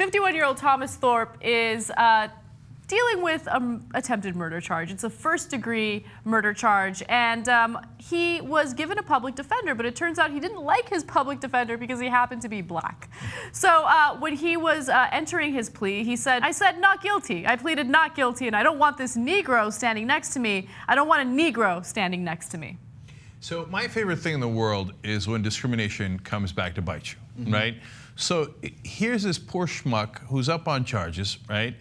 51-year-old Thomas Thorpe is dealing with an attempted murder charge. It's a first-degree murder charge, and he was given a public defender, but it turns out he didn't like his public defender because he happened to be black. So when he was entering his plea, he said, "I said not guilty. I pleaded not guilty, and I don't want this Negro standing next to me. I don't want a Negro standing next to me." So my favorite thing in the world is when discrimination comes back to bite you, right? So here's this poor schmuck who's up on charges, right?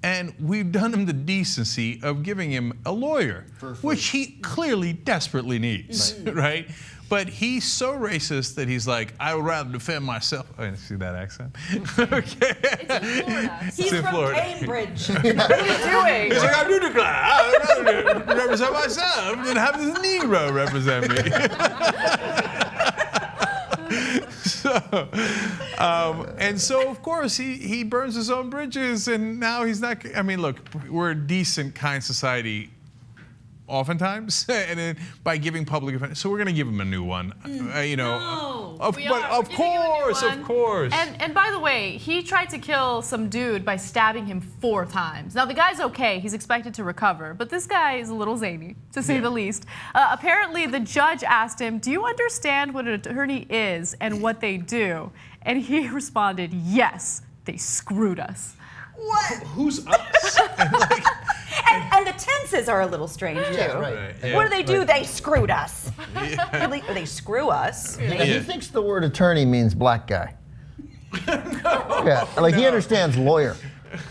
And we've done him the decency of giving him a lawyer, which he clearly desperately needs, right? But he's so racist that he's like, I would rather defend myself. I didn't see that accent. Okay. It's in Florida. He's from Florida. Cambridge. What are you doing? He's like, I do declare, I would rather represent myself than have this Negro represent me. And so, of course, he burns his own bridges, and now he's not. I mean, look, we're a decent, kind society, oftentimes, and then by giving public offense, so we're going to give him a new one. You know, No, of course. And by the way, he tried to kill some dude by stabbing him 4 times. Now the guy's okay; he's expected to recover, but this guy is a little zany, to say the least. Apparently, the judge asked him, "Do you understand what an attorney is and what they do?" And he responded, "Yes, they screwed us." What? Who's us? And the tenses are a little strange, too. Yeah, right. Yeah. What do they do? They screwed us. Really? They screw us? He thinks the word attorney means black guy. Yeah, like he understands lawyer.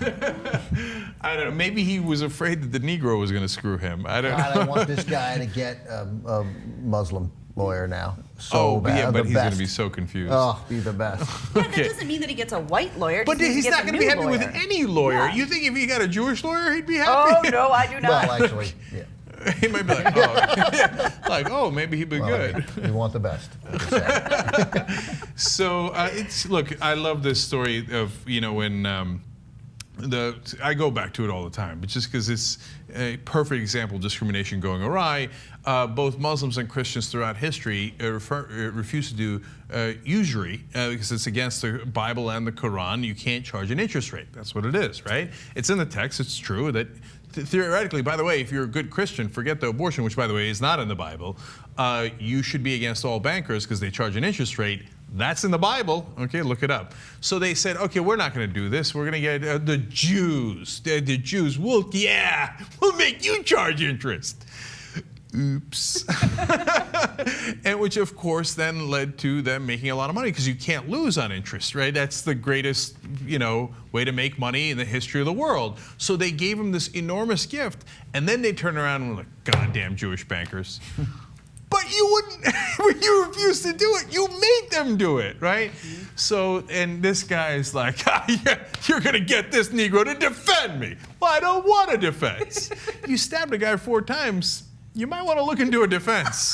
I don't know. Maybe he was afraid that the Negro was going to screw him. I don't know. God, I want this guy to get a Muslim lawyer now. So bad. Yeah, but the he's going best. to be so confused. Oh, be the best. Yeah, that doesn't mean that he gets a white lawyer. But he's not going to be happy with any lawyer. You think if he got a Jewish lawyer, he'd be happy? Oh, no, I do not. Well, actually, yeah. He might be like, oh, maybe he'd be good. We want the best. So look, I love this story of, when I go back to it all the time, but just because it's a perfect example of discrimination going awry. Both Muslims and Christians throughout history refuse to do usury because it's against the Bible and the Quran. You can't charge an interest rate. That's what it is, right? It's in the text. It's true that theoretically, by the way, if you're a good Christian, forget the abortion, which, by the way, is not in the Bible. You should be against all bankers because they charge an interest rate. That's in the Bible. Okay, look it up. So they said, okay, we're not going to do this. We're going to get the Jews. The Jews, we'll make you charge interest. Oops. And which, of course, then led to them making a lot of money because you can't lose on interest, right? That's the greatest, way to make money in the history of the world. So they gave them this enormous gift, and then they turned around and were like, goddamn Jewish bankers. But you wouldn't, you refuse to do it. You made them do it, right? So, and this guy is like, you're going to get this Negro to defend me. Well, I don't want a defense. You stabbed a guy 4 times. You might want to look into a defense.